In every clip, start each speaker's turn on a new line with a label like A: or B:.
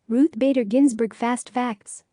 A: Ruth Bader Ginsburg Fast Facts.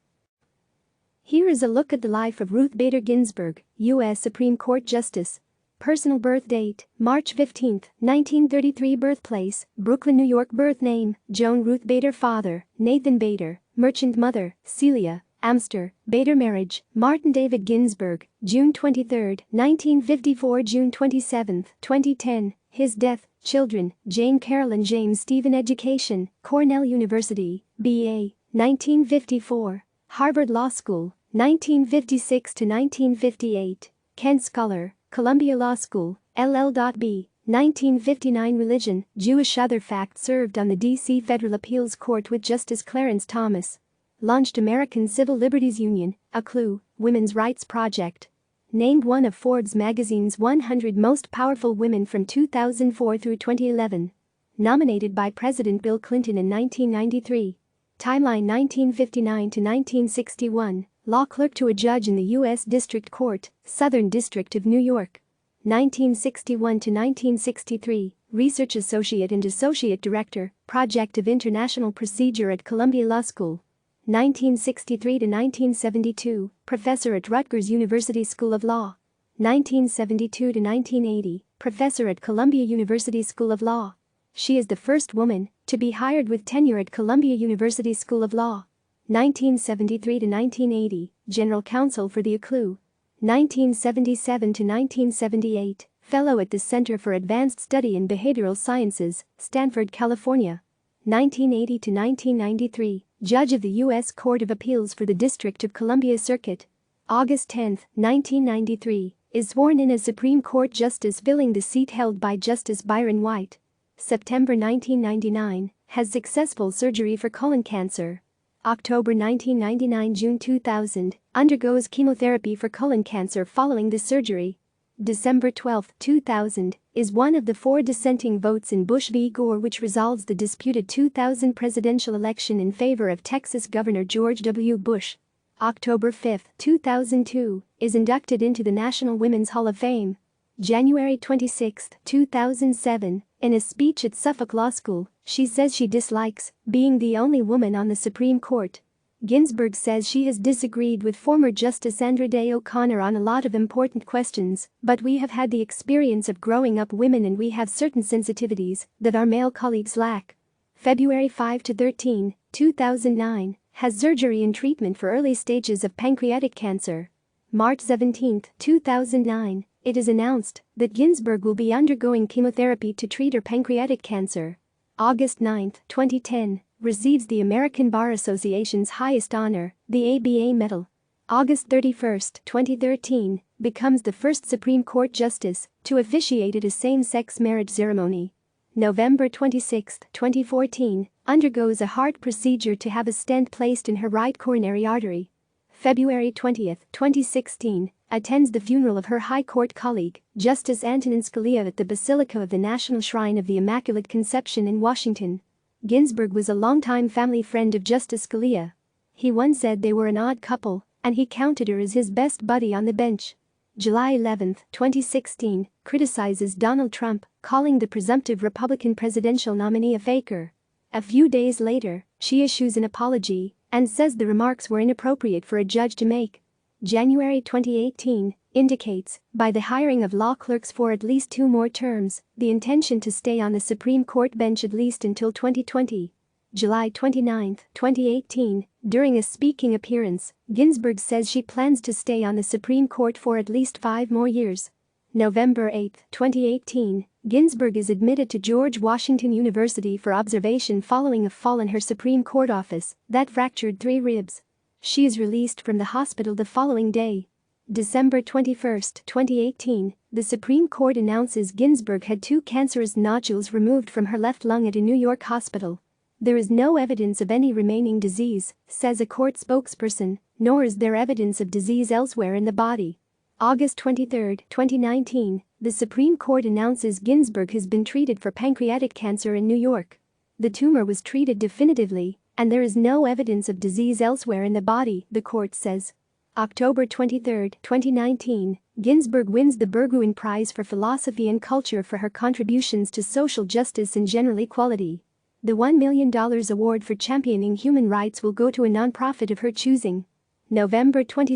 A: Here is a look at the life of Ruth Bader Ginsburg, U.S. Supreme Court Justice. Personal birth date, March 15, 1933. Birthplace, Brooklyn, New York. Birth name, Joan. Ruth Bader. Father, Nathan Bader, merchant. Mother, Celia, Amster. Bader. Marriage, Martin David Ginsburg, June 23, 1954 June 27, 2010. His death. Children, Jane Carol and James Stephen. Education, Cornell University, B.A., 1954. Harvard Law School, 1956 to 1958. Kent Scholar, Columbia Law School, LL.B., 1959. Religion, Jewish. Other facts. Served on the D.C. Federal Appeals Court with Justice Clarence Thomas. Launched American Civil Liberties Union, ACLU, Women's Rights Project. Named one of Forbes Magazine's 100 Most Powerful Women from 2004 through 2011. Nominated by President Bill Clinton in 1993. Timeline 1959 to 1961, law clerk to a judge in the U.S. District Court, Southern District of New York. 1961 to 1963, research associate and associate director, Project of International Procedure at Columbia Law School. 1963 to 1972, professor at Rutgers University School of Law. 1972 to 1980, professor at Columbia University School of Law. She is the first woman to be hired with tenure at Columbia University School of Law. 1973 to 1980, general counsel for the ACLU. 1977 to 1978, fellow at the Center for Advanced Study in Behavioral Sciences, Stanford, California. 1980 to 1993, judge of the U.S. Court of Appeals for the District of Columbia Circuit. August 10, 1993, is sworn in as Supreme Court Justice, filling the seat held by Justice Byron White. September 1999, has successful surgery for colon cancer. October 1999 June 2000, undergoes chemotherapy for colon cancer following the surgery. December 12, 2000, is one of the 4 dissenting votes in Bush v. Gore, which resolves the disputed 2000 presidential election in favor of Texas Governor George W. Bush. October 5, 2002, is inducted into the National Women's Hall of Fame. January 26, 2007, in a speech at Suffolk Law School, she says she dislikes being the only woman on the Supreme Court. Ginsburg says she has disagreed with former Justice Sandra Day O'Connor on a lot of important questions, but we have had the experience of growing up women and we have certain sensitivities that our male colleagues lack. February 5 to 13, 2009, has surgery and treatment for early stages of pancreatic cancer. March 17, 2009, it is announced that Ginsburg will be undergoing chemotherapy to treat her pancreatic cancer. August 9, 2010, receives the American Bar Association's highest honor, the ABA Medal. August 31, 2013, becomes the first Supreme Court Justice to officiate at a same-sex marriage ceremony. November 26, 2014, undergoes a heart procedure to have a stent placed in her right coronary artery. February 20, 2016, attends the funeral of her High Court colleague, Justice Antonin Scalia, at the Basilica of the National Shrine of the Immaculate Conception in Washington. Ginsburg was a longtime family friend of Justice Scalia. He once said they were an odd couple, and he counted her as his best buddy on the bench. July 11, 2016, criticizes Donald Trump, calling the presumptive Republican presidential nominee a faker. A few days later, she issues an apology and says the remarks were inappropriate for a judge to make. January 2018, indicates, by the hiring of law clerks for at least 2 more terms, the intention to stay on the Supreme Court bench at least until 2020. July 29, 2018, during a speaking appearance, Ginsburg says she plans to stay on the Supreme Court for at least 5 more years. November 8, 2018, Ginsburg is admitted to George Washington University for observation following a fall in her Supreme Court office that fractured 3 ribs. She is released from the hospital the following day. December 21, 2018, the Supreme Court announces Ginsburg had 2 cancerous nodules removed from her left lung at a New York hospital. There is no evidence of any remaining disease, says a court spokesperson, nor is there evidence of disease elsewhere in the body. August 23, 2019, the Supreme Court announces Ginsburg has been treated for pancreatic cancer in New York. The tumor was treated definitively, and there is no evidence of disease elsewhere in the body, the court says. October 23, 2019, Ginsburg wins the Berggruen Prize for Philosophy and Culture for her contributions to social justice and general equality. The $1 million award for championing human rights will go to a nonprofit of her choosing. November 22,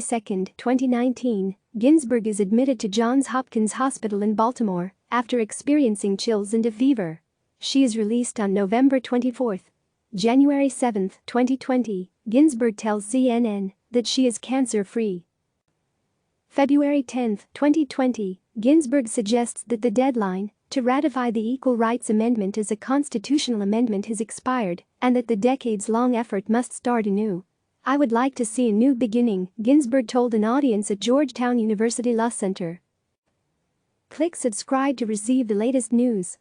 A: 2019, Ginsburg is admitted to Johns Hopkins Hospital in Baltimore after experiencing chills and a fever. She is released on November 24. January 7, 2020, Ginsburg tells CNN that she is cancer-free. February 10, 2020, Ginsburg suggests that the deadline to ratify the Equal Rights Amendment as a constitutional amendment has expired and that the decades-long effort must start anew. "I would like to see a new beginning," Ginsburg told an audience at Georgetown University Law Center. Click subscribe to receive the latest news.